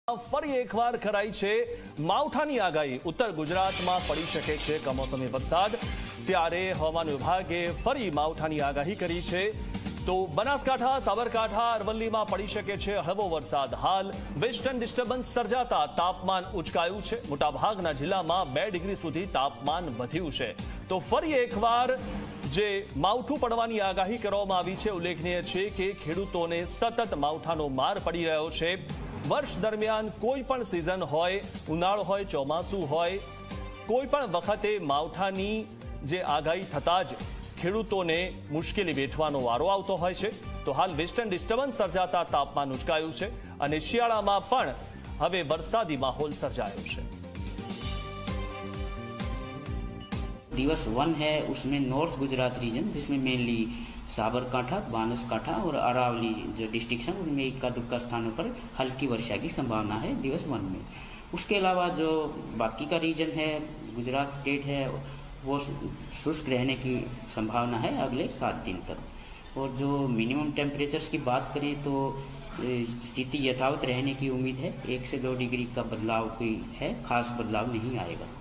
ફરી એકવાર કરાઈ છે માવઠાની આગાહી। ઉત્તર ગુજરાતમાં પડી શકે છે કમોસમી વરસાદ, ત્યારે હવામાન વિભાગે ફરી માવઠાની આગાહી કરી છે। તો બનાસકાંઠા, સાબરકાંઠા, અરવલ્લીમાં પડી શકે છે હળવો વરસાદ। હાલ વેસ્ટર્ન ડિસ્ટર્બન્સ સર્જાતા તાપમાન ઉચકાયું છે। મોટાભાગના જિલ્લામાં 2 ડિગ્રી સુધી તાપમાન વધ્યું છે। તો ફરી એકવાર જે માવઠું પડવાની આગાહી કરવામાં આવી છે। ઉલ્લેખનીય છે કે ખેડૂતોને સતત માવઠાનો માર પડી રહ્યો છે। વર્ષ દરમિયાન કોઈ પણ સિઝન હોય, ઉનાળો હોય, ચોમાસું હોય, કોઈ પણ વખતે માવઠાની જે આગાહી થતાં જ ખેડૂતોને મુશ્કેલી વેઠવાનો વારો આવતો હોય છે। તો હાલ વેસ્ટર્ન ડિસ્ટર્બન્સ સર્જાતા તાપમાન ઉચકાયું છે અને શિયાળામાં પણ હવે વરસાદી માહોલ સર્જાયો છે। दिवस 1 है, उसमें नॉर्थ गुजरात रीजन जिसमें मेनली साबरकांठा, बनासकांठा और अरावली जो डिस्ट्रिक्ट हैं उनमें इक्का दुक्का स्थानों पर हल्की वर्षा की संभावना है दिवस 1 में। उसके अलावा जो बाकी का रीजन है, गुजरात स्टेट है, वो शुष्क रहने की संभावना है अगले 7 दिन तक। और जो मिनिमम टेम्परेचर्स की बात करें तो स्थिति यथावत रहने की उम्मीद है। 1 से 2 डिग्री का बदलाव कोई है, खास बदलाव नहीं आएगा।